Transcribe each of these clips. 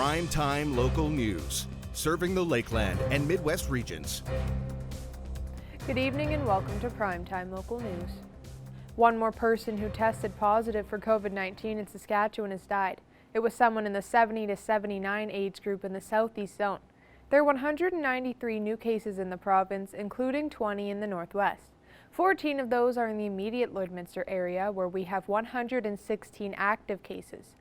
Primetime local news, serving the Lakeland and Midwest regions. Good evening and welcome to Primetime Local News. One more person who tested positive for COVID-19 in Saskatchewan has died. It was someone in the 70 to 79 age group in the southeast zone. There are 193 new cases in the province, including 20 in the northwest. 14 of those are in the immediate Lloydminster area, where we have 116 active cases.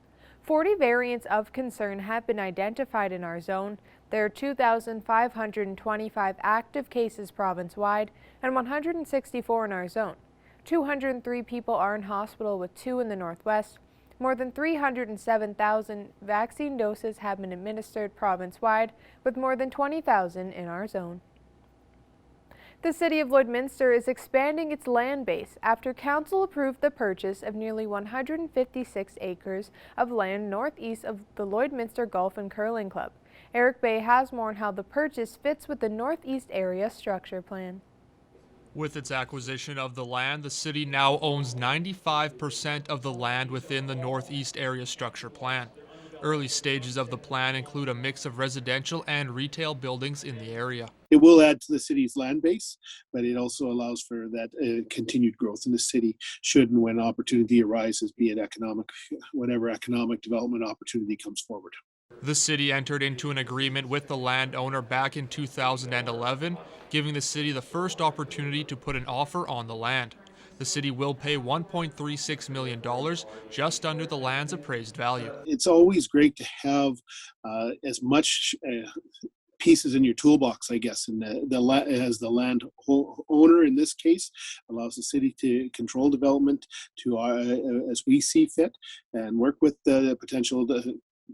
40 variants of concern have been identified in our zone. There are 2,525 active cases province-wide and 164 in our zone. 203 people are in hospital, with 2 in the northwest. More than 307,000 vaccine doses have been administered province-wide, with more than 20,000 in our zone. The City of Lloydminster is expanding its land base after Council approved the purchase of nearly 156 acres of land northeast of the Lloydminster Golf and Curling Club. Eric Bay has more on how the purchase fits with the Northeast Area Structure Plan. With its acquisition of the land, the city now owns 95% of the land within the Northeast Area Structure Plan. Early stages of the plan include a mix of residential and retail buildings in the area. It will add to the city's land base, but it also allows for that continued growth in the city should and when opportunity arises, be it whatever economic development opportunity comes forward. The city entered into an agreement with the landowner back in 2011, giving the city the first opportunity to put an offer on the land. The city will pay $1.36 million, just under the land's appraised value. It's always great to have as much pieces in your toolbox, I guess, and as the land owner in this case, allows the city to control development to as we see fit and work with the potential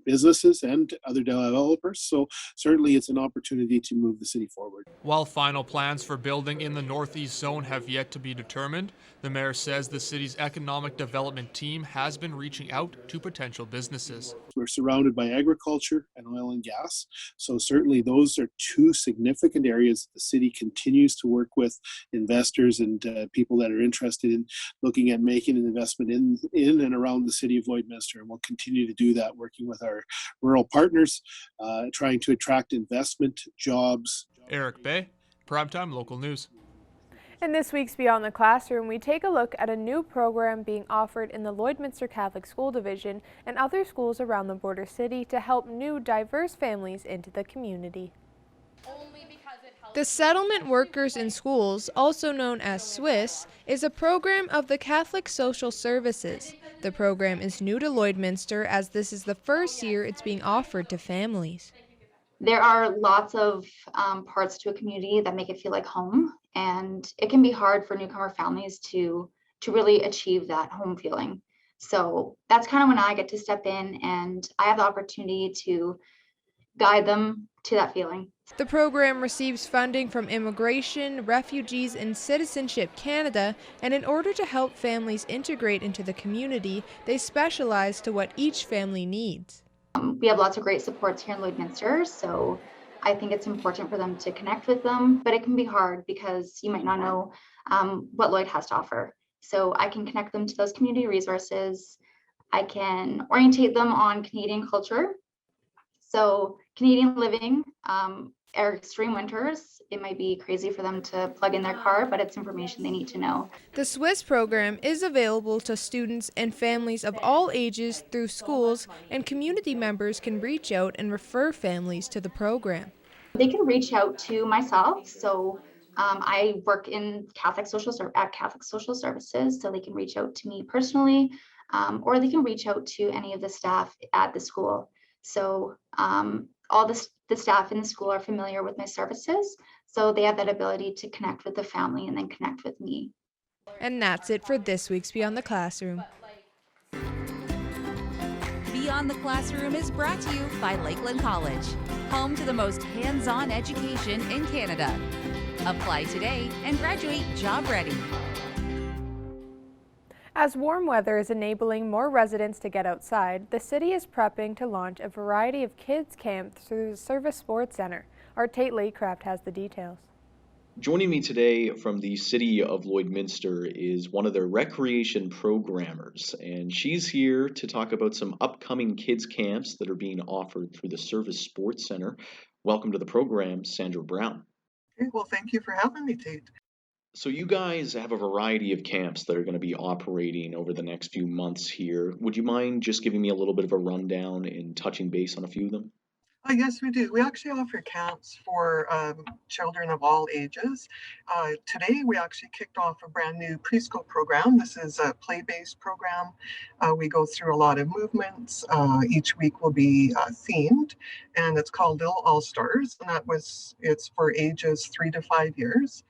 businesses and other developers. So certainly it's an opportunity to move the city forward. While final plans for building in the Northeast Zone have yet to be determined, the mayor says the city's economic development team has been reaching out to potential businesses. We're surrounded by agriculture and oil and gas. So certainly those are two significant areas the city continues to work with investors and people that are interested in looking at making an investment in and around the city of Lloydminster. And we'll continue to do that, working with our rural partners, trying to attract investment, jobs. Eric Bay, Primetime Local News. In this week's Beyond the Classroom, we take a look at a new program being offered in the Lloydminster Catholic School Division and other schools around the border city to help new, diverse families into the community. The Settlement Workers in Schools, also known as SWIS, is a program of the Catholic Social Services. The program is new to Lloydminster, as this is the first year it's being offered to families. There are lots of parts to a community that make it feel like home, and it can be hard for newcomer families to really achieve that home feeling. So that's kind of when I get to step in and I have the opportunity to guide them to that feeling. The program receives funding from Immigration, Refugees and Citizenship Canada, and in order to help families integrate into the community, they specialize to what each family needs. We have lots of great supports here in Lloydminster, so I think it's important for them to connect with them, but it can be hard because you might not know what Lloyd has to offer. So I can connect them to those community resources. I can orientate them on Canadian culture. So Canadian living, our extreme winters, it might be crazy for them to plug in their car, but it's information they need to know. The SWIS program is available to students and families of all ages through schools, and community members can reach out and refer families to the program. They can reach out to myself. So I work in Catholic Social Services, so they can reach out to me personally, or they can reach out to any of the staff at the school. So all the staff in the school are familiar with my services, so they have that ability to connect with the family and then connect with me. And that's it for this week's Beyond the Classroom. Beyond the Classroom is brought to you by Lakeland College, home to the most hands-on education in Canada. Apply today and graduate job ready. As warm weather is enabling more residents to get outside, the city is prepping to launch a variety of kids camps through the Service Sports Center. Our Tate Lakecraft has the details. Joining me today from the city of Lloydminster is one of their recreation programmers, and she's here to talk about some upcoming kids camps that are being offered through the Service Sports Center. Welcome to the program, Sandra Brown. Okay, well, thank you for having me, Tate. So you guys have a variety of camps that are going to be operating over the next few months here. Would you mind just giving me a little bit of a rundown and touching base on a few of them? Yes, we do. We actually offer camps for children of all ages. Today, we actually kicked off a brand new preschool program. This is a play-based program. We go through a lot of movements. Each week will be themed, and it's called Little All-Stars, and it's for ages 3 to 5 years.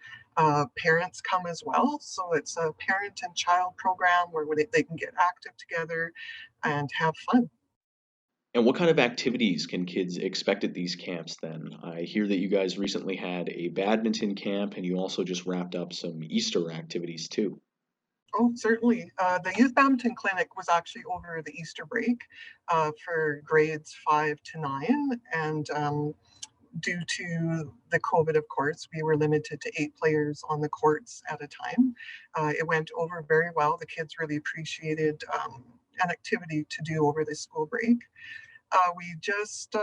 Parents come as well, so it's a parent and child program where they can get active together and have fun. And what kind of activities can kids expect at these camps then? I hear that you guys recently had a badminton camp and you also just wrapped up some Easter activities too. Oh, certainly. The Youth Badminton Clinic was actually over the Easter break for grades 5 to 9. And due to the COVID, of course, we were limited to 8 players on the courts at a time. It went over very well. The kids really appreciated an activity to do over the school break. We just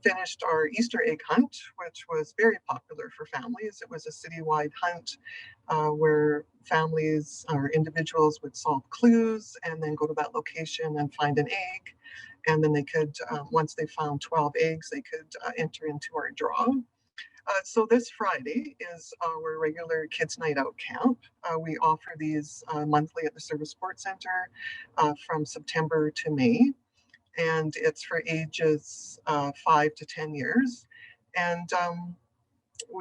finished our Easter egg hunt, which was very popular for families. It was a citywide hunt where families or individuals would solve clues and then go to that location and find an egg. And then they could, once they found 12 eggs, they could enter into our draw. So this Friday is our regular Kids Night Out camp. We offer these monthly at the Service Sports Center from September to May. And it's for ages 5 to 10 years. And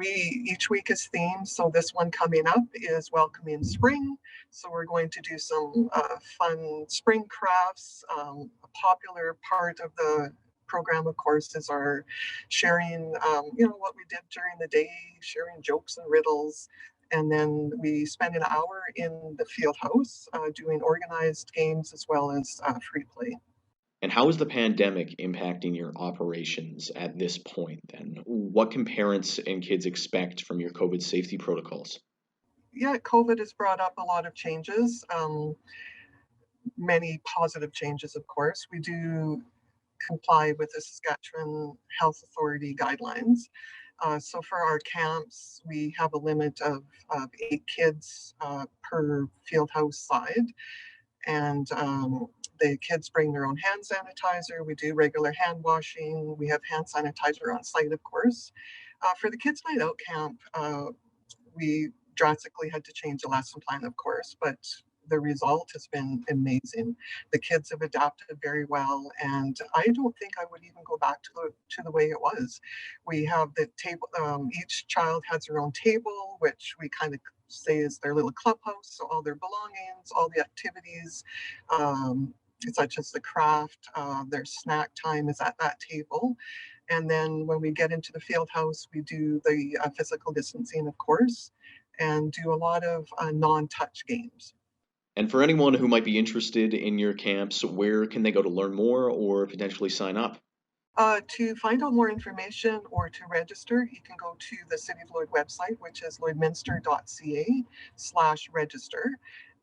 each week is themed. So this one coming up is Welcoming Spring. So we're going to do some fun spring crafts. A popular part of the program, of course, is our sharing, what we did during the day, sharing jokes and riddles. And then we spend an hour in the field house doing organized games as well as free play. And how is the pandemic impacting your operations at this point then? What can parents and kids expect from your COVID safety protocols? Yeah, COVID has brought up a lot of changes, many positive changes, of course. We do comply with the Saskatchewan Health Authority guidelines. So for our camps, we have a limit of 8 kids per field house side. And the kids bring their own hand sanitizer. We do regular hand washing. We have hand sanitizer on site, of course. For the Kids Night Out camp, we drastically had to change the lesson plan, of course, but the result has been amazing. The kids have adapted very well, and I don't think I would even go back to the way it was. We have the table, each child has their own table, which we kind of say is their little clubhouse, so all their belongings, all the activities, such as the craft, their snack time is at that table. And then when we get into the field house, we do the physical distancing, of course, and do a lot of non-touch games. And for anyone who might be interested in your camps, where can they go to learn more or potentially sign up? To find out more information or to register, you can go to the City of Lloyd website, which is lloydminster.ca/register.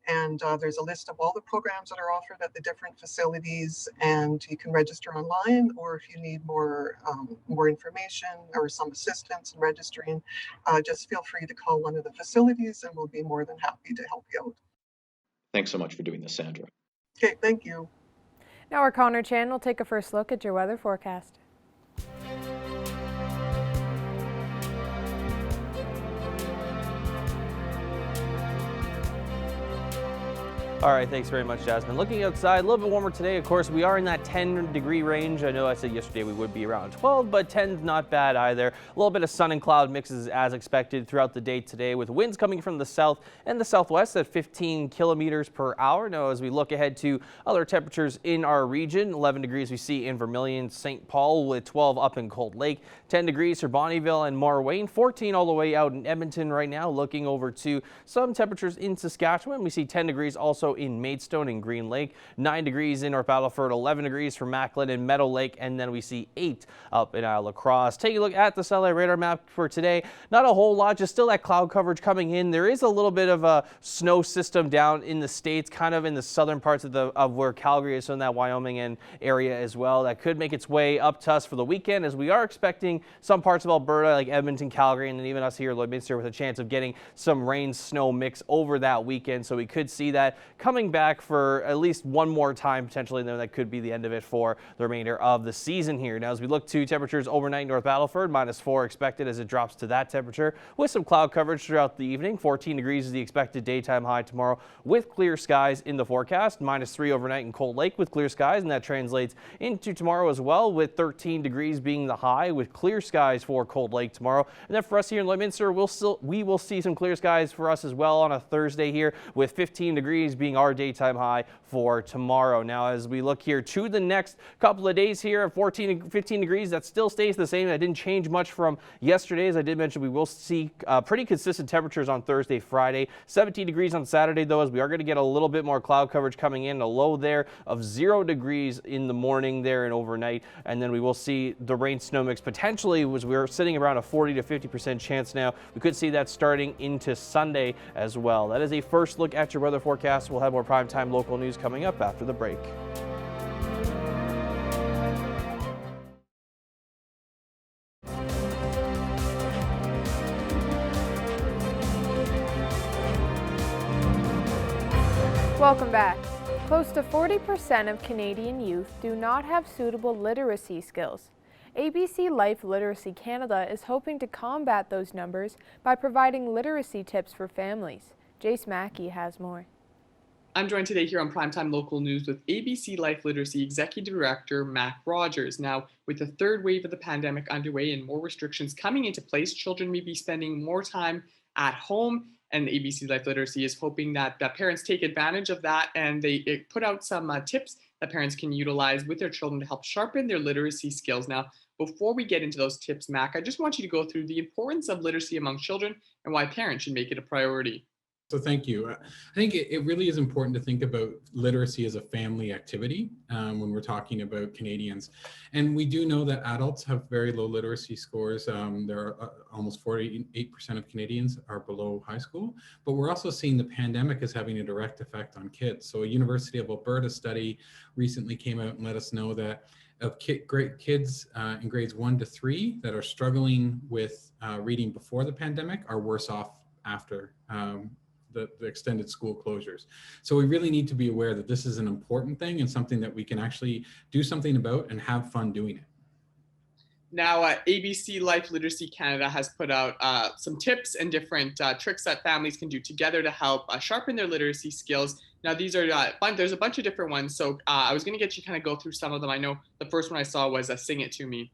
And there's a list of all the programs that are offered at the different facilities, and you can register online, or if you need more information or some assistance in registering, just feel free to call one of the facilities and we'll be more than happy to help you out. Thanks so much for doing this, Sandra. Okay, thank you. Now our Connor Chan will take a first look at your weather forecast. All right, thanks very much, Jasmine. Looking outside, a little bit warmer today. Of course, we are in that 10-degree range. I know I said yesterday we would be around 12, but 10's not bad either. A little bit of sun and cloud mixes as expected throughout the day today, with winds coming from the south and the southwest at 15 kilometers per hour. Now, as we look ahead to other temperatures in our region, 11 degrees we see in Vermilion, St. Paul, with 12 up in Cold Lake, 10 degrees for Bonnyville and Marwayne, 14 all the way out in Edmonton right now. Looking over to some temperatures in Saskatchewan, we see 10 degrees also in Maidstone and Green Lake, 9 degrees in North Battleford, 11 degrees for Macklin and Meadow Lake, and then we see 8 up in Isle La Crosse. Taking a look at the satellite radar map for today, not a whole lot, just still that cloud coverage coming in. There is a little bit of a snow system down in the States, kind of in the southern parts of where Calgary is, so in that Wyoming and area as well. That could make its way up to us for the weekend, as we are expecting some parts of Alberta like Edmonton, Calgary, and then even us here at Lloydminster with a chance of getting some rain snow mix over that weekend. So we could see that coming back for at least one more time potentially, and then that could be the end of it for the remainder of the season here. Now as we look to temperatures overnight, North Battleford -4 expected as it drops to that temperature with some cloud coverage throughout the evening. 14 degrees is the expected daytime high tomorrow with clear skies in the forecast. -3 overnight in Cold Lake with clear skies, and that translates into tomorrow as well, with 13 degrees being the high with clear skies for Cold Lake tomorrow. And then for us here in Lloydminster, we will see some clear skies for us as well on a Thursday here, with 15 degrees being our daytime high for tomorrow. Now as we look here to the next couple of days here, 14 to 15 degrees, that still stays the same. That didn't change much from yesterday. As I did mention, we will see pretty consistent temperatures on Thursday, Friday. 17 degrees on Saturday though, as we are going to get a little bit more cloud coverage coming in, a low there of 0 degrees in the morning there and overnight. And then we will see the rain snow mix potentially, was we're sitting around a 40 to 50% chance now. We could see that starting into Sunday as well. That is a first look at your weather forecast. We'll have more primetime local news coming up after the break. Welcome back. Close to 40% of Canadian youth do not have suitable literacy skills. ABC Life Literacy Canada is hoping to combat those numbers by providing literacy tips for families. Jace Mackey has more. I'm joined today here on Primetime Local News with ABC Life Literacy Executive Director Mac Rogers. Now, with the third wave of the pandemic underway and more restrictions coming into place, children may be spending more time at home, and ABC Life Literacy is hoping that parents take advantage of that, and they put out some tips that parents can utilize with their children to help sharpen their literacy skills. Now, before we get into those tips, Mac, I just want you to go through the importance of literacy among children and why parents should make it a priority. So thank you. I think it really is important to think about literacy as a family activity when we're talking about Canadians. And we do know that adults have very low literacy scores. There are almost 48% of Canadians are below high school, but we're also seeing the pandemic as having a direct effect on kids. So a University of Alberta study recently came out and let us know that of kids in grades 1 to 3 that are struggling with reading before the pandemic are worse off after the extended school closures. So we really need to be aware that this is an important thing and something that we can actually do something about and have fun doing it. Now, ABC Life Literacy Canada has put out some tips and different tricks that families can do together to help sharpen their literacy skills. Now, these are there's a bunch of different ones. So I was going to get you kind of go through some of them. I know the first one I saw was Sing It To Me.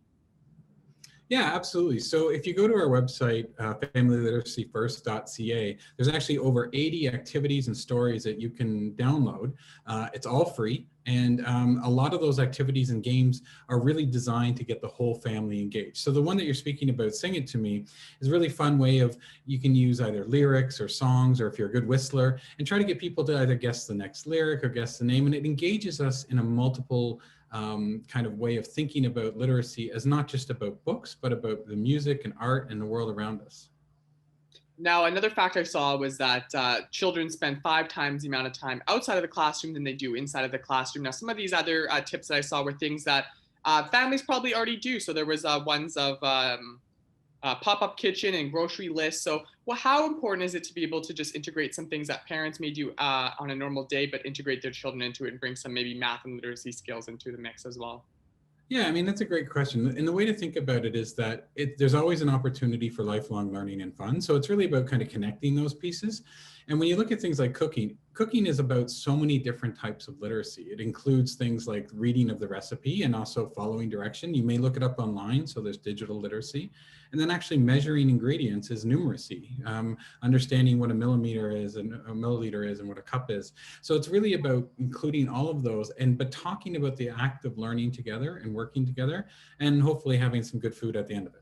Yeah, absolutely. So if you go to our website, familyliteracyfirst.ca, there's actually over 80 activities and stories that you can download. It's all free. And a lot of those activities and games are really designed to get the whole family engaged. So the one that you're speaking about, Sing It To Me, is a really fun way of, you can use either lyrics or songs, or if you're a good whistler, and try to get people to either guess the next lyric or guess the name. And it engages us in a multiple kind of way of thinking about literacy as not just about books, but about the music and art and the world around us. Now, another fact I saw was that children spend 5 times the amount of time outside of the classroom than they do inside of the classroom. Now, some of these other tips that I saw were things that families probably already do. So there was ones of pop-up kitchen and grocery lists. So how important is it to be able to just integrate some things that parents may do on a normal day, but integrate their children into it and bring some maybe math and literacy skills into the mix as well? Yeah, I mean, that's a great question. And the way to think about it is that there's always an opportunity for lifelong learning and fun. So it's really about kind of connecting those pieces. And when you look at things like cooking is about so many different types of literacy. It includes things like reading of the recipe and also following direction. You may look it up online, so there's digital literacy. And then actually measuring ingredients is numeracy, understanding what a millimeter is and a milliliter is and what a cup is. So it's really about including all of those, but talking about the act of learning together and working together, and hopefully having some good food at the end of it.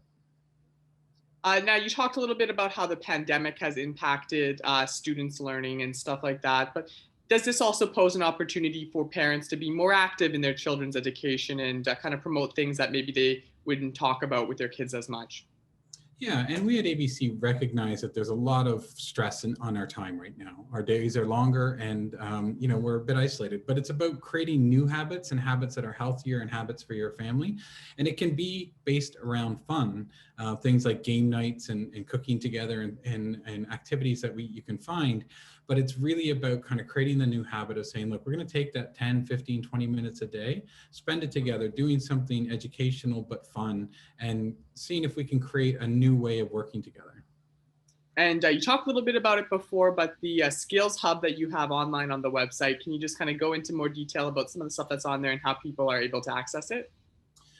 Now, you talked a little bit about how the pandemic has impacted students' learning and stuff like that, but Does this also pose an opportunity for parents to be more active in their children's education and kind of promote things that maybe they wouldn't talk about with their kids as much? Yeah, and we at ABC recognize that there's a lot of stress on our time right now. Our days are longer, and we're a bit isolated. But it's about creating new habits and habits that are healthier and habits for your family. And it can be based around fun, things like game nights and cooking together and activities that you can find. But it's really about kind of creating the new habit of saying, look, we're going to take that 10, 15, 20 minutes a day, spend it together, doing something educational but fun, and seeing if we can create a new way of working together. And you talked a little bit about it before, but the skills hub that you have online on the website, can you just kind of go into more detail about some of the stuff that's on there and how people are able to access it?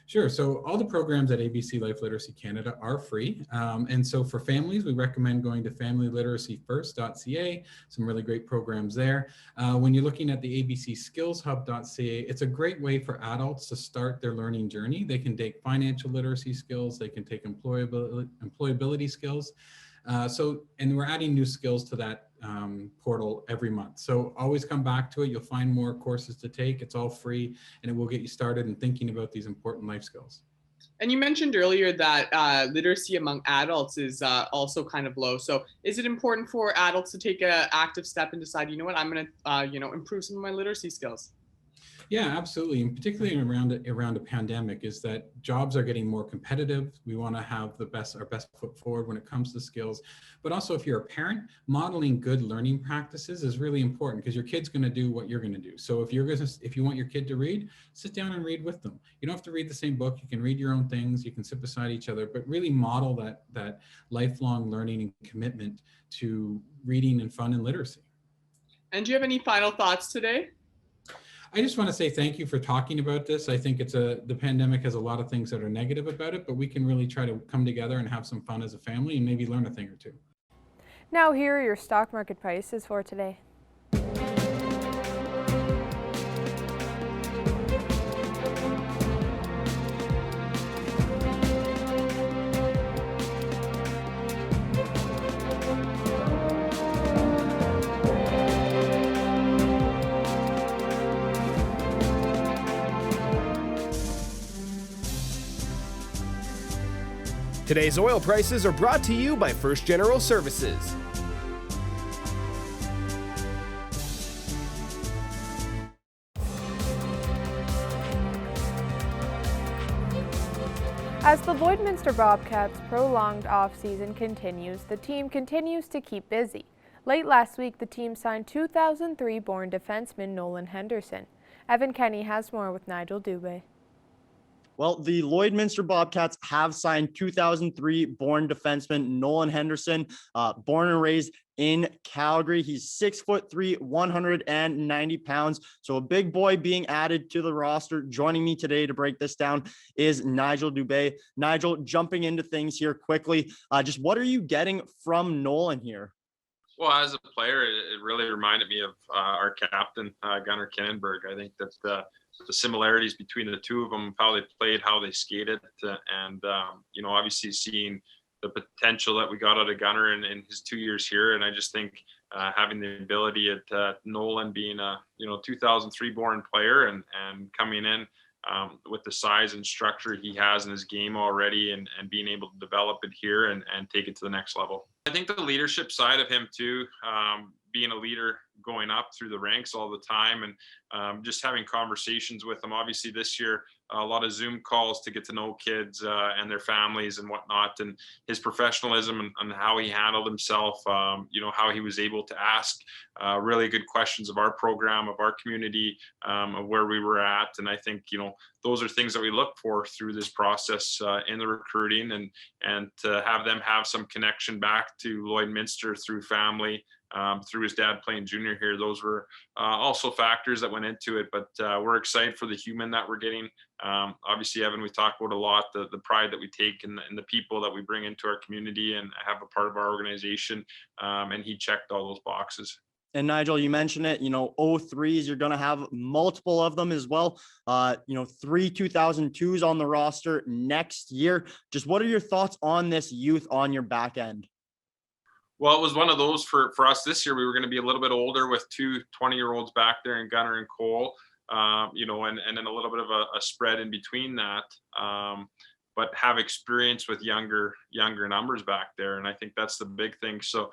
Sure. So all the programs at ABC Life Literacy Canada are free. And so for families, we recommend going to familyliteracyfirst.ca, some really great programs there. When you're looking at the ABC Skills Hub.ca, it's a great way for adults to start their learning journey. They can take financial literacy skills, they can take employability skills. And we're adding new skills to that portal every month. So always come back to it. You'll find more courses to take. It's all free, and it will get you started in thinking about these important life skills. And you mentioned earlier that literacy among adults is also kind of low. So is it important for adults to take an active step and decide, you know what, I'm going to improve some of my literacy skills? Yeah, absolutely. And particularly around a pandemic is that jobs are getting more competitive. We want to have our best foot forward when it comes to skills. But also if you're a parent, modeling good learning practices is really important because your kid's going to do what you're going to do. So if you want your kid to read, sit down and read with them. You don't have to read the same book. You can read your own things. You can sit beside each other, but really model that lifelong learning and commitment to reading and fun and literacy. And do you have any final thoughts today? I just want to say thank you for talking about this. I think the pandemic has a lot of things that are negative about it, but we can really try to come together and have some fun as a family and maybe learn a thing or two. Now here are your stock market prices for today. Today's oil prices are brought to you by First General Services. As the Lloydminster Bobcats' prolonged off-season continues, the team continues to keep busy. Late last week, the team signed 2003-born defenseman Nolan Henderson. Evan Kenny has more with Nigel Dubé. Well, the Lloydminster Bobcats have signed 2003-born defenseman Nolan Henderson, born and raised in Calgary. He's 6'3", 190 pounds. So a big boy being added to the roster. Joining me today to break this down is Nigel Dubé. Nigel, jumping into things here quickly, just what are you getting from Nolan here? Well, as a player, it really reminded me of our captain, Gunnar Kinnenberg. I think that the similarities between the two of them, how they played, how they skated, and obviously seeing the potential that we got out of Gunnar in his 2 years here. And I just think having the ability at Nolan being a 2003 born player and coming in with the size and structure he has in his game already and being able to develop it here and take it to the next level. I think the leadership side of him too, being a leader going up through the ranks all the time and just having conversations with them. Obviously this year, a lot of Zoom calls to get to know kids and their families and whatnot, and his professionalism and how he handled himself, how he was able to ask really good questions of our program, of our community, of where we were at. And I think, those are things that we look for through this process in the recruiting and to have them have some connection back to Lloydminster through family, through his dad playing junior here. Those were also factors that went into it, but we're excited for the human that we're getting. Obviously, Evan, we talk about a lot, the pride that we take in the people that we bring into our community and have a part of our organization, and he checked all those boxes. And Nigel, you mentioned it, 03s, you're going to have multiple of them as well. 3 2002s on the roster next year. Just what are your thoughts on this youth on your back end? Well, it was one of those for us this year. We were going to be a little bit older with two 20-year-olds back there in Gunner and Cole, and then a little bit of a spread in between that. But have experience with younger numbers back there, and I think that's the big thing. So,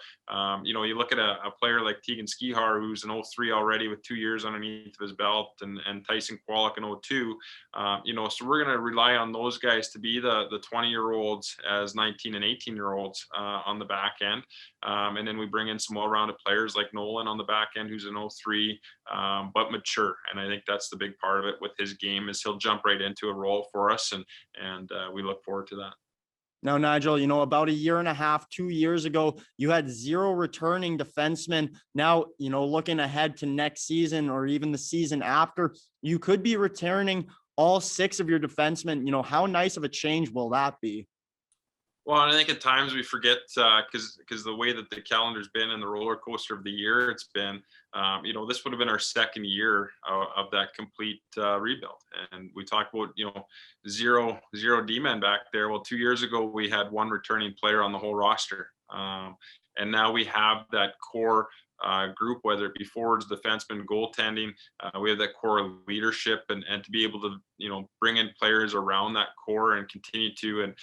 you look at a player like Tegan Skihar, who's an 03 already with 2 years underneath of his belt, and Tyson Kwolek in 02. So we're going to rely on those guys to be the 20-year-olds as 19 and 18-year-olds on the back end, and then we bring in some well-rounded players like Nolan on the back end, who's an 03, but mature. And I think that's the big part of it with his game, is he'll jump right into a role for us, and we look forward to that. Now, Nigel, about a year and a half, 2 years ago, you had 0 returning defensemen. Now, looking ahead to next season or even the season after, you could be returning all 6 of your defensemen. How nice of a change will that be? Well, and I think at times we forget, because the way that the calendar's been and the roller coaster of the year it's been, this would have been our second year of that complete rebuild. And we talked about, zero D-men back there. Well, 2 years ago, we had 1 returning player on the whole roster. And now we have that core group, whether it be forwards, defensemen, goaltending. We have that core leadership, and to be able to, bring in players around that core and continue to, and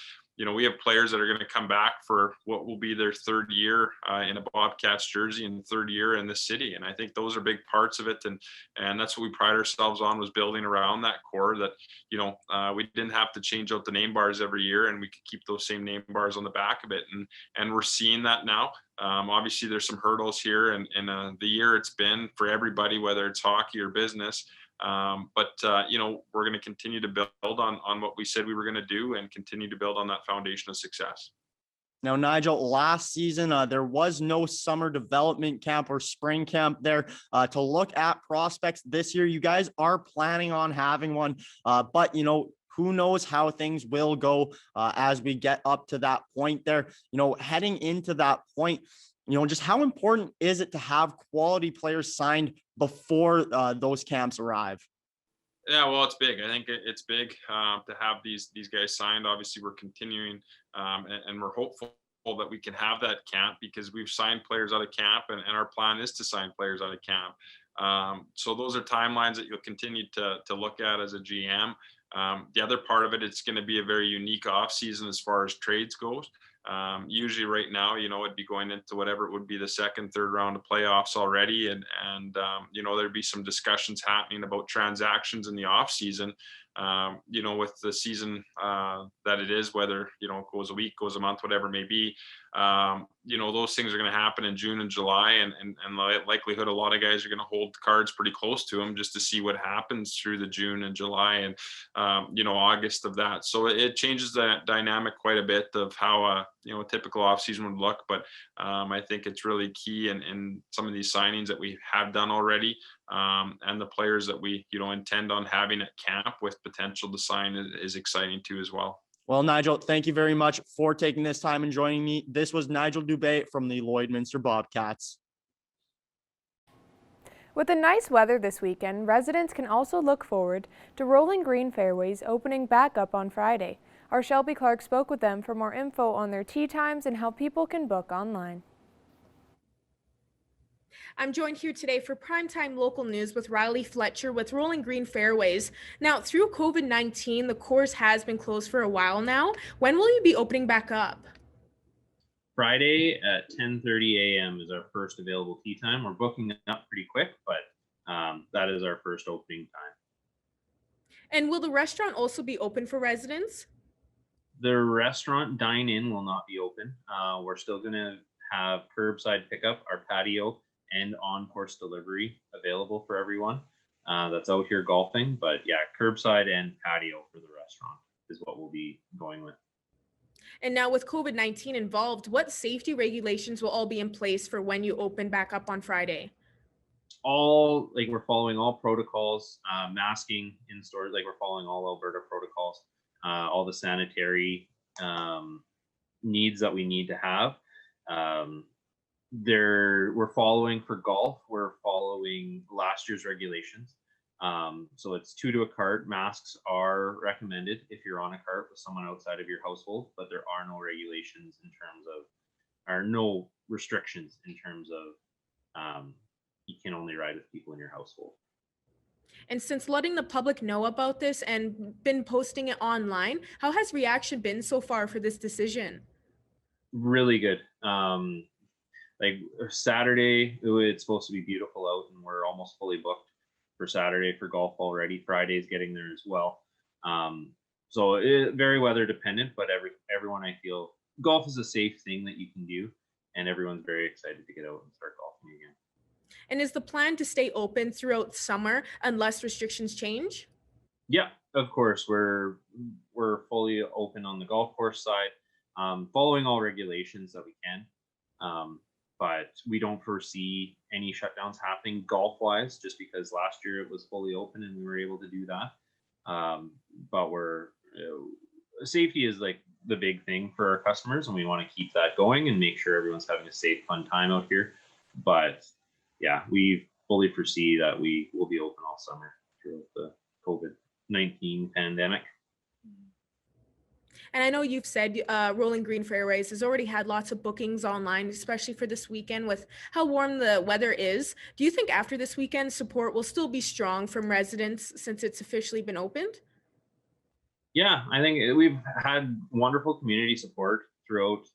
we have players that are going to come back for what will be their 3rd year in a Bobcats jersey and 3rd year in the city. And I think those are big parts of it. And that's what we pride ourselves on, was building around that core, that, we didn't have to change out the name bars every year, and we could keep those same name bars on the back of it. And we're seeing that now. Obviously there's some hurdles here, and the year it's been for everybody, whether it's hockey or business. But we're going to continue to build on what we said we were going to do, and continue to build on that foundation of success. Now, Nigel, last season, there was no summer development camp or spring camp there to look at prospects. This year, you guys are planning on having one, but who knows how things will go as we get up to that point there. Heading into that point, just how important is it to have quality players signed before those camps arrive? Yeah, well, it's big. I think it's big to have these guys signed. Obviously, we're continuing, and we're hopeful that we can have that camp, because we've signed players out of camp, and our plan is to sign players out of camp. So those are timelines that you'll continue to look at as a GM. The other part of it, it's going to be a very unique off season as far as trades goes. Usually right now, it'd be going into whatever it would be the 2nd, 3rd round of playoffs already. And there'd be some discussions happening about transactions in the off season, with the season that it is, whether, it goes a week, goes a month, whatever it may be. Those things are going to happen in June and July, and the likelihood a lot of guys are going to hold cards pretty close to them just to see what happens through the June and July and, August of that. So it changes the dynamic quite a bit of how, a typical off season would look. But I think it's really key in some of these signings that we have done already, and the players that we, intend on having at camp with potential to sign is exciting too as well. Well, Nigel, thank you very much for taking this time and joining me. This was Nigel Dubé from the Lloydminster Bobcats. With the nice weather this weekend, residents can also look forward to Rolling Green Fairways opening back up on Friday. Our Shelby Clark spoke with them for more info on their tee times and how people can book online. I'm joined here today for Primetime Local News with Riley Fletcher with Rolling Green Fairways. Now, through COVID-19, the course has been closed for a while now. When will you be opening back up? Friday at 10:30 a.m. is our first available tee time. We're booking up pretty quick, but that is our first opening time. And will the restaurant also be open for residents? The restaurant dine-in will not be open. We're still going to have curbside pickup, our patio, and on-course delivery available for everyone that's out here golfing. But yeah, curbside and patio for the restaurant is what we'll be going with. And now with COVID-19 involved, what safety regulations will all be in place for when you open back up on Friday? We're following all protocols, masking in stores, we're following all Alberta protocols, all the sanitary needs that we need to have. We're following for golf, we're following last year's regulations. So it's 2 to a cart. Masks are recommended if you're on a cart with someone outside of your household, but there are no regulations in terms of are no restrictions in terms of you can only ride with people in your household. And since letting the public know about this and been posting it online, how has reaction been so far for this decision? Really good. Like Saturday, it's supposed to be beautiful out, and we're almost fully booked for Saturday for golf already. Friday's getting there as well. So very weather dependent, but everyone, I feel golf is a safe thing that you can do, and everyone's very excited to get out and start golfing again. And is the plan to stay open throughout summer unless restrictions change? Yeah, of course. We're fully open on the golf course side, following all regulations that we can. But we don't foresee any shutdowns happening golf wise, just because last year it was fully open and we were able to do that. But safety is like the big thing for our customers, and we want to keep that going and make sure everyone's having a safe, fun time out here. But yeah, we fully foresee that we will be open all summer throughout the COVID-19 pandemic. And I know you've said Rolling Green Fairways has already had lots of bookings online, especially for this weekend with how warm the weather is. Do you think after this weekend support will still be strong from residents since it's officially been opened? Yeah, I think we've had wonderful community support throughout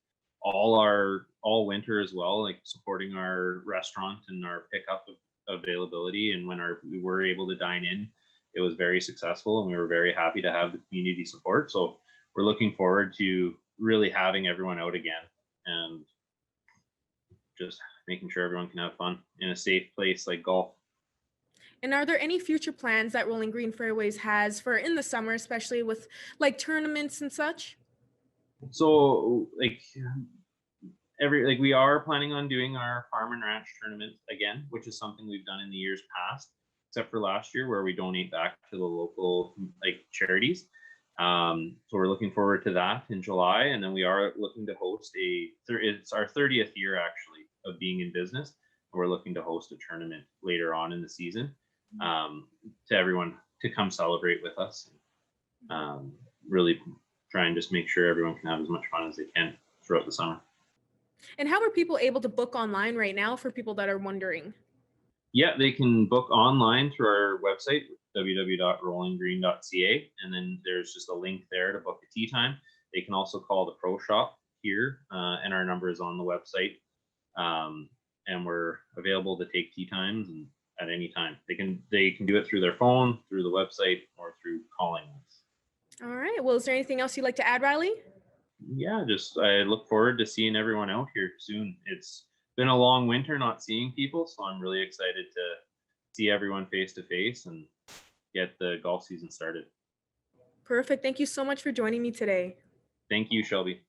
all winter as well, like supporting our restaurant and our pickup availability. And when we were able to dine in, it was very successful, and we were very happy to have the community support. So we're looking forward to really having everyone out again and just making sure everyone can have fun in a safe place like golf. And are there any future plans that Rolling Green Fairways has for in the summer, especially with like tournaments and such? So we are planning on doing our farm and ranch tournament again, which is something we've done in the years past, except for last year where we donate back to the local charities. So we're looking forward to that in July, and then we are looking to host it's our 30th year actually of being in business. We're looking to host a tournament later on in the season to everyone to come celebrate with us. Really try and just make sure everyone can have as much fun as they can throughout the summer. And how are people able to book online right now for people that are wondering? Yeah, they can book online through our website, www.rollinggreen.ca, and then there's just a link there to book a tee time. They can also call the pro shop here, and our number is on the website. And we're available to take tee times and at any time. They can do it through their phone, through the website, or through calling us. All right. Well, is there anything else you'd like to add, Riley? Yeah, I look forward to seeing everyone out here soon. It's been a long winter not seeing people, so I'm really excited to see everyone face to face and get the golf season started. Perfect. Thank you so much for joining me today. Thank you, Shelby.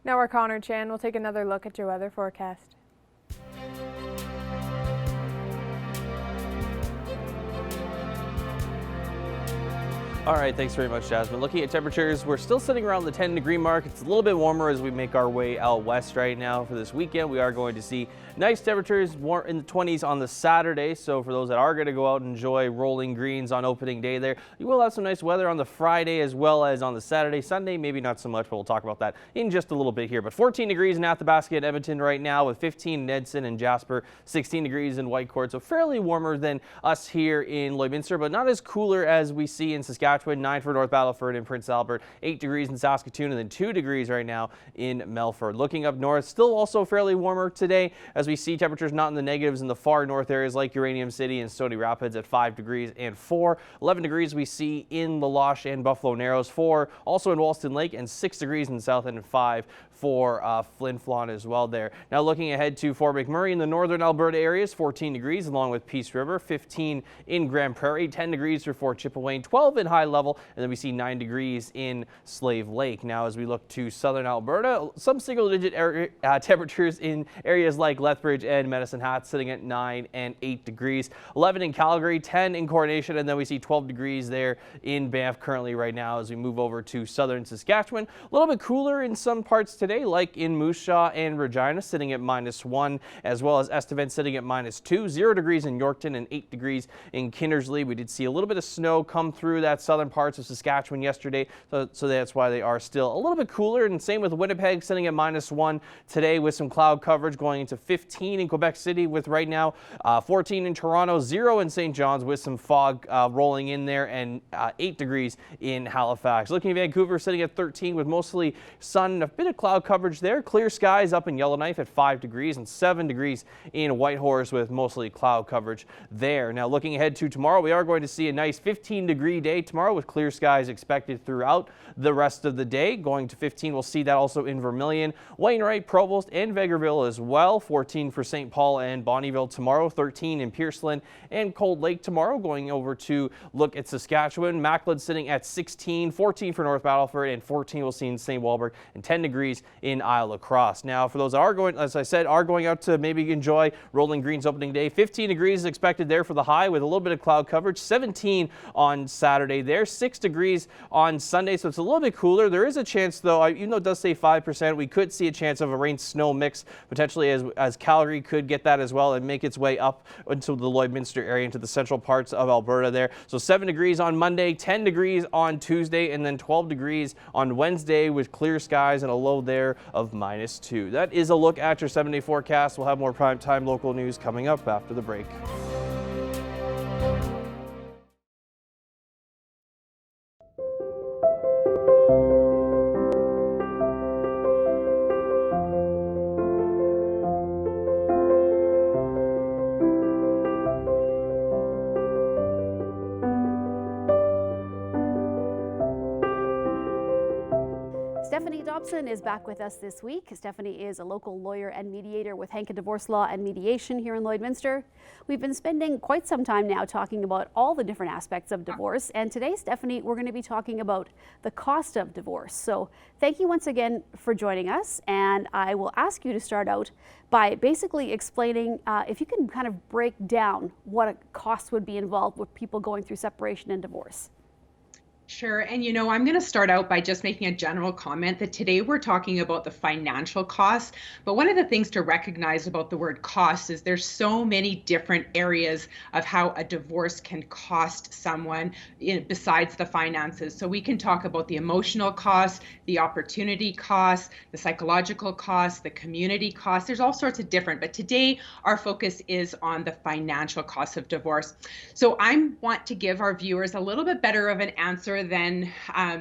Now we're Connor Chan. We'll take another look at your weather forecast. All right, thanks very much, Jasmine. Looking at temperatures, we're still sitting around the 10-degree mark. It's a little bit warmer as we make our way out west right now. For this weekend, we are going to see nice temperatures, more in the 20s on the Saturday. So for those that are going to go out and enjoy rolling greens on opening day there, you will have some nice weather on the Friday as well as on the Saturday. Sunday, maybe not so much, but we'll talk about that in just a little bit here. But 14 degrees in Athabasca and Edmonton right now, with 15 in Edson and Jasper, 16 degrees in Whitecourt. So fairly warmer than us here in Lloydminster, but not as cooler as we see in Saskatchewan. 9 for North Battleford and Prince Albert, 8 degrees in Saskatoon, and then 2 degrees right now in Melfort. Looking up north, still also fairly warmer today as we see temperatures not in the negatives in the far north areas like Uranium City and Stony Rapids at 5 degrees and 4. 11 degrees we see in La Loche and Buffalo Narrows, 4 also in Walston Lake, and 6 degrees in South End and 5 for Flin Flon as well there. Now looking ahead to Fort McMurray in the northern Alberta areas, 14 degrees along with Peace River, 15 in Grand Prairie, 10 degrees for Fort Chipewyan, 12 in High Level, and then we see 9 degrees in Slave Lake. Now as we look to southern Alberta, some single-digit temperatures in areas like Lethbridge and Medicine Hat sitting at 9 and 8 degrees. 11 in Calgary, 10 in Coronation, and then we see 12 degrees there in Banff currently right now as we move over to southern Saskatchewan. A little bit cooler in some parts today, like in Moose Jaw and Regina sitting at -1, as well as Estevan sitting at -2. 0 degrees in Yorkton and 8 degrees in Kindersley. We did see a little bit of snow come through that southern southern parts of Saskatchewan yesterday, so that's why they are still a little bit cooler. And same with Winnipeg, sitting at -1 today with some cloud coverage, going into 15 in Quebec City with right now 14 in Toronto, 0 in St. John's with some fog rolling in there, and 8 degrees in Halifax. Looking at Vancouver, sitting at 13 with mostly sun, a bit of cloud coverage there. Clear skies up in Yellowknife at 5 degrees and 7 degrees in Whitehorse with mostly cloud coverage there. Now looking ahead to tomorrow, we are going to see a nice 15-degree day tomorrow with clear skies expected throughout the rest of the day. Going to 15, we'll see that also in Vermilion, Wainwright, Provost, and Vegreville as well. 14 for St. Paul and Bonnyville tomorrow, 13 in Pierceland and Cold Lake tomorrow. Going over to look at Saskatchewan, Macleod sitting at 16, 14 for North Battleford, and 14 we'll see in St. Walburg, and 10 degrees in Isle La Crosse. Now for those that are going, as I said, are going out to maybe enjoy Rolling Green's opening day, 15 degrees is expected there for the high with a little bit of cloud coverage. 17 on Saturday there, 6 degrees on Sunday, so it's a little bit cooler. There is a chance though, even though it does say 5%, we could see a chance of a rain-snow mix potentially as Calgary could get that as well and make its way up into the Lloydminster area, into the central parts of Alberta there. So 7 degrees on Monday, 10 degrees on Tuesday, and then 12 degrees on Wednesday with clear skies and a low there of -2. That is a look at your 7-day forecast. We'll have more primetime local news coming up after the break. Dobson is back with us this week. Stephanie is a local lawyer and mediator with Hankin Divorce Law and Mediation here in Lloydminster. We've been spending quite some time now talking about all the different aspects of divorce, and today, Stephanie, we're going to be talking about the cost of divorce. So thank you once again for joining us, and I will ask you to start out by basically explaining if you can kind of break down what costs would be involved with people going through separation and divorce. Sure. And, you know, I'm going to start out by just making a general comment that today we're talking about the financial costs. But one of the things to recognize about the word cost is there's so many different areas of how a divorce can cost someone besides the finances. So we can talk about the emotional costs, the opportunity costs, the psychological costs, the community costs. There's all sorts of different. But today our focus is on the financial costs of divorce. So I want to give our viewers a little bit better of an answer than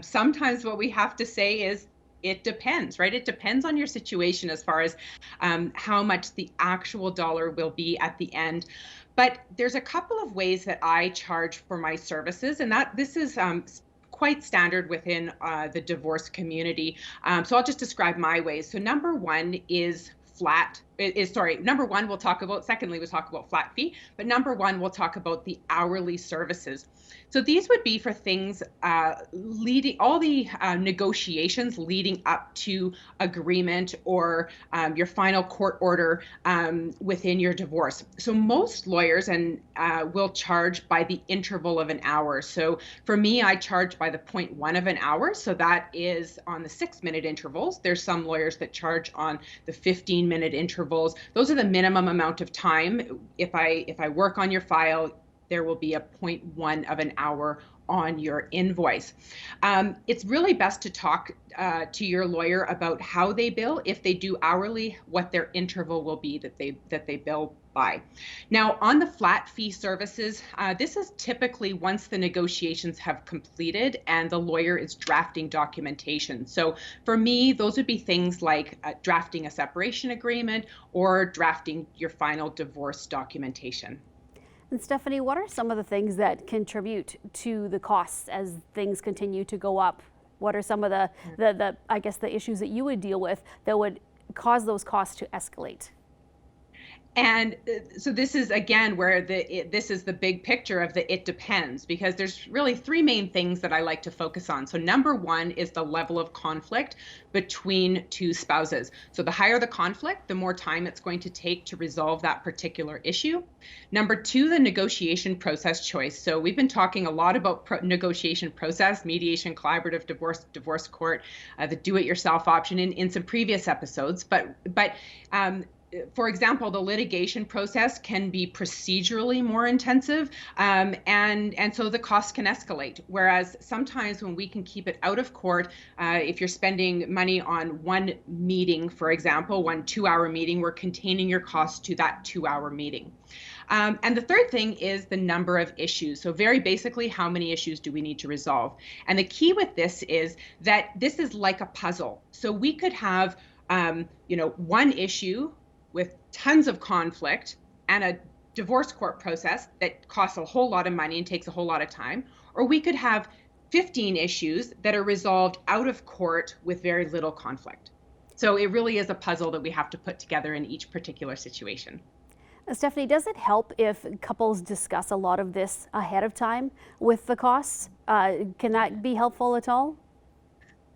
sometimes what we have to say is it depends, right? It depends on your situation as far as how much the actual dollar will be at the end. But there's a couple of ways that I charge for my services, and this is quite standard within the divorce community. So I'll just describe my ways. So number one is secondly, we'll talk about flat fee, but number one, we'll talk about the hourly services. So these would be for things all the negotiations leading up to agreement or your final court order within your divorce. So most lawyers will charge by the interval of an hour. So for me, I charge by the 0.1 of an hour. So that is on the 6-minute intervals. There's some lawyers that charge on the 15-minute intervals. Those are the minimum amount of time. If I work on your file, there will be a 0.1 of an hour on your invoice. It's really best to talk to your lawyer about how they bill. If they do hourly, what their interval will be that they bill by. Now, on the flat fee services, this is typically once the negotiations have completed and the lawyer is drafting documentation. So for me, those would be things like drafting a separation agreement or drafting your final divorce documentation. And Stephanie, what are some of the things that contribute to the costs as things continue to go up? What are some of the I guess the issues that you would deal with that would cause those costs to escalate? And so this is, again, where this is the big picture of the it depends, because there's really 3 main things that I like to focus on. So number one is the level of conflict between 2 spouses. So the higher the conflict, the more time it's going to take to resolve that particular issue. Number 2, the negotiation process choice. So we've been talking a lot about negotiation process, mediation, collaborative divorce court, the do-it-yourself option in some previous episodes. But for example, the litigation process can be procedurally more intensive, and so the costs can escalate. Whereas sometimes when we can keep it out of court, if you're spending money on one meeting, for example, 1 2-hour meeting, we're containing your costs to that 2-hour meeting. And the third thing is the number of issues. So very basically, how many issues do we need to resolve? And the key with this is that this is like a puzzle. So we could have, one issue with tons of conflict and a divorce court process that costs a whole lot of money and takes a whole lot of time, or we could have 15 issues that are resolved out of court with very little conflict. So it really is a puzzle that we have to put together in each particular situation. Stephanie, does it help if couples discuss a lot of this ahead of time with the costs? Can that be helpful at all?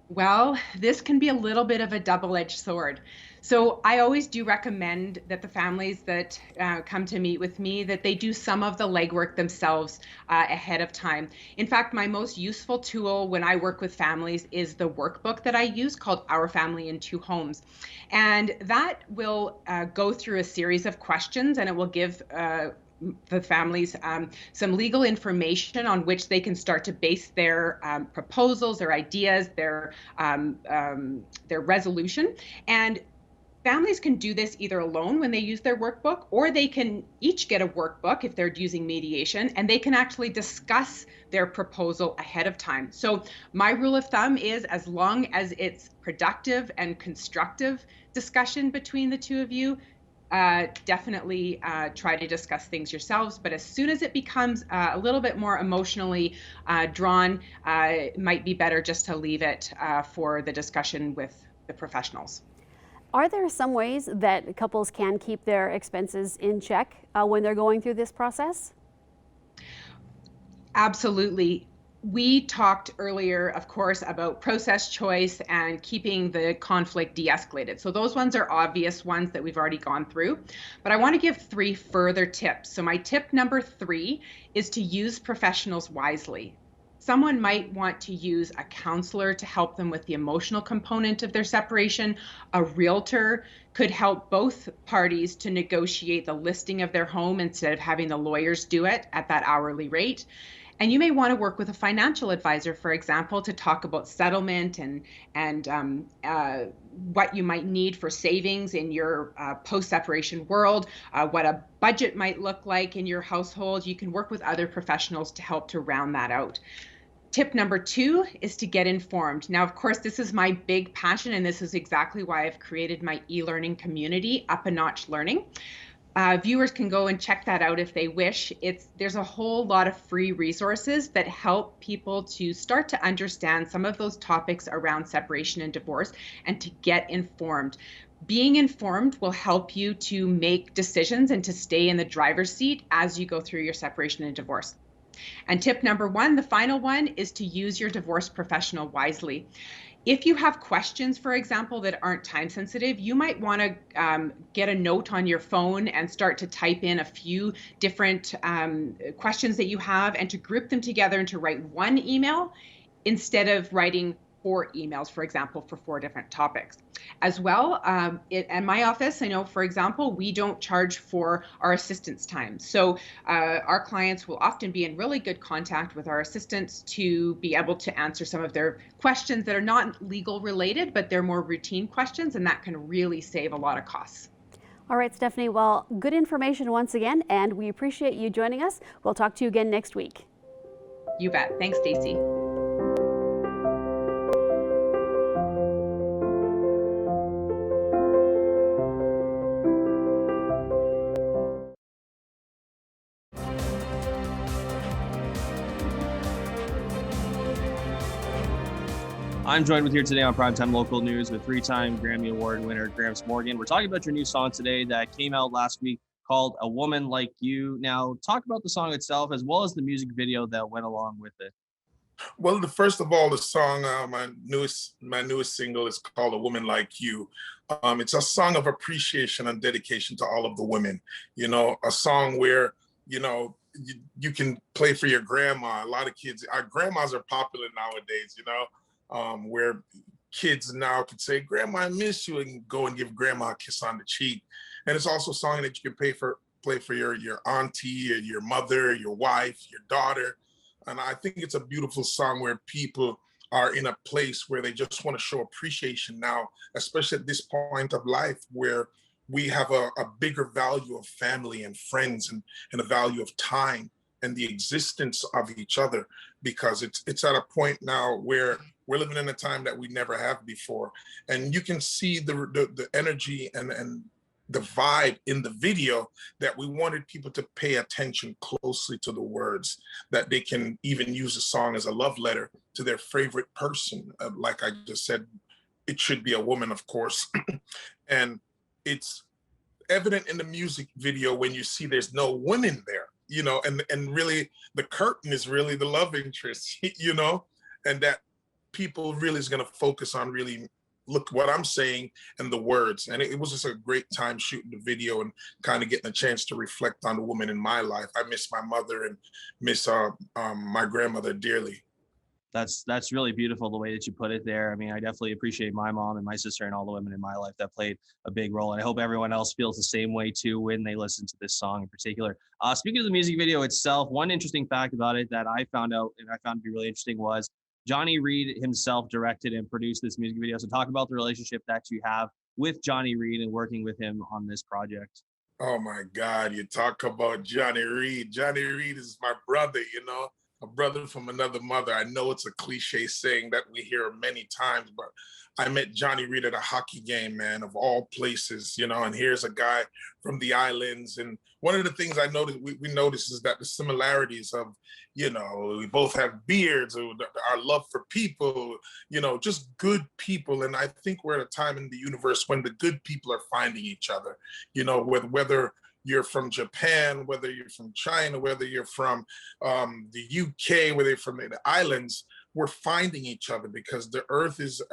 Well, this can be a little bit of a double-edged sword. So I always do recommend that the families that come to meet with me, that they do some of the legwork themselves ahead of time. In fact, my most useful tool when I work with families is the workbook that I use called Our Family in 2 Homes. And that will go through a series of questions, and it will give the families some legal information on which they can start to base their proposals, their ideas, their resolution. And families can do this either alone when they use their workbook, or they can each get a workbook if they're using mediation, and they can actually discuss their proposal ahead of time. So my rule of thumb is, as long as it's productive and constructive discussion between the two of you, definitely try to discuss things yourselves. But as soon as it becomes a little bit more emotionally drawn, it might be better just to leave it for the discussion with the professionals. Are there some ways that couples can keep their expenses in check when they're going through this process? Absolutely. We talked earlier, of course, about process choice and keeping the conflict de-escalated. So those ones are obvious ones that we've already gone through. But I want to give 3 further tips. So my tip number 3 is to use professionals wisely. Someone might want to use a counselor to help them with the emotional component of their separation. A realtor could help both parties to negotiate the listing of their home instead of having the lawyers do it at that hourly rate. And you may want to work with a financial advisor, for example, to talk about settlement and what you might need for savings in your post-separation world, what a budget might look like in your household. You can work with other professionals to help to round that out. Tip number 2 is to get informed. Now, of course, this is my big passion, and this is exactly why I've created my e-learning community, Up a Notch Learning. Viewers can go and check that out if they wish. There's a whole lot of free resources that help people to start to understand some of those topics around separation and divorce and to get informed. Being informed will help you to make decisions and to stay in the driver's seat as you go through your separation and divorce. And tip number 1, the final one, is to use your divorce professional wisely. If you have questions, for example, that aren't time sensitive, you might want to get a note on your phone and start to type in a few different questions that you have and to group them together and to write one email instead of writing 4 emails, for example, for 4 different topics. As well, in my office, I know, for example, we don't charge for our assistance time. So our clients will often be in really good contact with our assistants to be able to answer some of their questions that are not legal related, but they're more routine questions, and that can really save a lot of costs. All right, Stephanie, well, good information once again, and we appreciate you joining us. We'll talk to you again next week. You bet. Thanks, Stacey. I'm joined with here today on Primetime Local News with 3-time Grammy Award winner Gramps Morgan. We're talking about your new song today that came out last week called A Woman Like You. Now, talk about the song itself as well as the music video that went along with it. Well, first of all, the song, my newest single is called A Woman Like You. It's a song of appreciation and dedication to all of the women. You know, a song where, you know, you can play for your grandma. A lot of kids, our grandmas are popular nowadays, you know. Where kids now could say, "Grandma, I miss you," and go and give grandma a kiss on the cheek. And it's also a song that you can play for your auntie, your mother, your wife, your daughter. And I think it's a beautiful song where people are in a place where they just want to show appreciation now, especially at this point of life where we have a bigger value of family and friends and a value of time and the existence of each other, because it's at a point now where we're living in a time that we never have before. And you can see the energy and the vibe in the video that we wanted people to pay attention closely to the words, that they can even use a song as a love letter to their favorite person. Like I just said, it should be a woman, of course. And it's evident in the music video when you see there's no women there, you know, and really the curtain is really the love interest, you know, and that people really is going to focus on really look what I'm saying and the words. And it was just a great time shooting the video and kind of getting a chance to reflect on the woman in my life. I miss my mother and miss my grandmother dearly. That's really beautiful the way that you put it there. I mean, I definitely appreciate my mom and my sister and all the women in my life that played a big role. And I hope everyone else feels the same way too when they listen to this song in particular. Speaking of the music video itself, one interesting fact about it that I found out and I found to be really interesting was Johnny Reed himself directed and produced this music video. So talk about the relationship that you have with Johnny Reed and working with him on this project. Oh my God, you talk about Johnny Reed. Johnny Reed is my brother, you know, a brother from another mother. I know it's a cliche saying that we hear many times, but I met Johnny Reed at a hockey game, man, of all places, you know, and here's a guy from the islands. And one of the things I noticed, we noticed is that the similarities of, you know, we both have beards, our love for people, you know, just good people. And I think we're at a time in the universe when the good people are finding each other, you know, whether you're from Japan, whether you're from China, whether you're from the UK, whether you're from the islands, we're finding each other because the earth is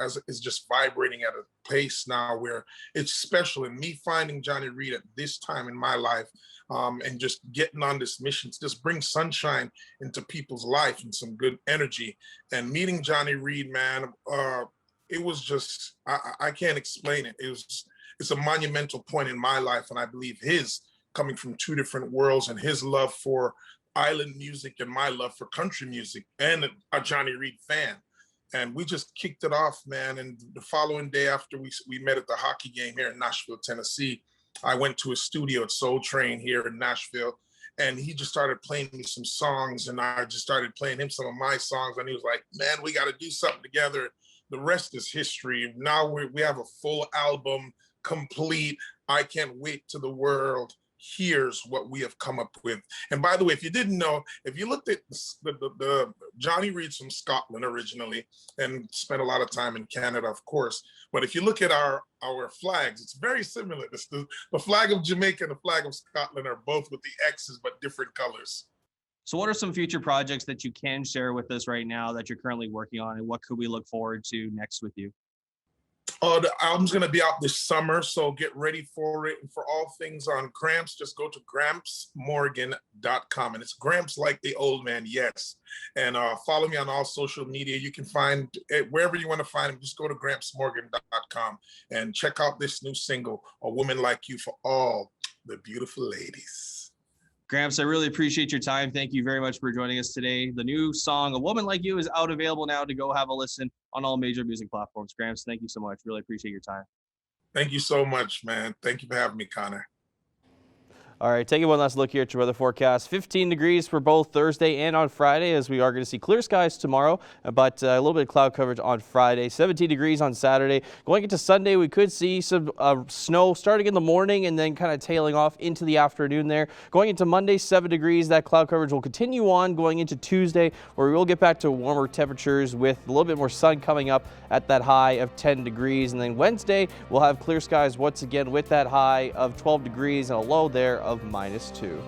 just vibrating at a pace now where it's special. And me finding Johnny Reed at this time in my life and just getting on this mission to just bring sunshine into people's life and some good energy. And meeting Johnny Reed, man, it was just, I can't explain it. It's a monumental point in my life. And I believe his, coming from two different worlds, and his love for island music and my love for country music, and a Johnny Reed fan. And we just kicked it off, man. And the following day after we met at the hockey game here in Nashville, Tennessee, I went to his studio at Soul Train here in Nashville, and he just started playing me some songs, and I just started playing him some of my songs, and he was like, man, we got to do something together. The rest is history. Now we have a full album, complete. I can't wait till the world here's what we have come up with. And by the way, if you didn't know, if you looked at the Johnny Reed's from Scotland originally and spent a lot of time in Canada, of course. But if you look at our flags, it's very similar. The flag of Jamaica and the flag of Scotland are both with the X's, but different colors. So what are some future projects that you can share with us right now that you're currently working on, and what could we look forward to next with you? The album's going to be out this summer, so get ready for it. And for all things on Gramps, just go to grampsmorgan.com. And it's Gramps like the old man, yes. And follow me on all social media. You can find it wherever you want to find him. Just go to grampsmorgan.com and check out this new single, A Woman Like You, for all the beautiful ladies. Gramps, I really appreciate your time. Thank you very much for joining us today. The new song, A Woman Like You, is out available now to go have a listen on all major music platforms. Gramps, thank you so much. Really appreciate your time. Thank you so much, man. Thank you for having me, Connor. All right, taking one last look here at your weather forecast. 15 degrees for both Thursday and on Friday, as we are going to see clear skies tomorrow, but a little bit of cloud coverage on Friday. 17 degrees on Saturday. Going into Sunday, we could see some snow starting in the morning and then kind of tailing off into the afternoon there. Going into Monday, 7 degrees. That cloud coverage will continue on going into Tuesday, where we will get back to warmer temperatures with a little bit more sun coming up at that high of 10 degrees. And then Wednesday, we'll have clear skies once again with that high of 12 degrees and a low there of -2.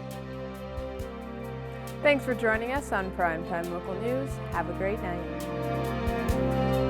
Thanks for joining us on Primetime Local News. Have a great night.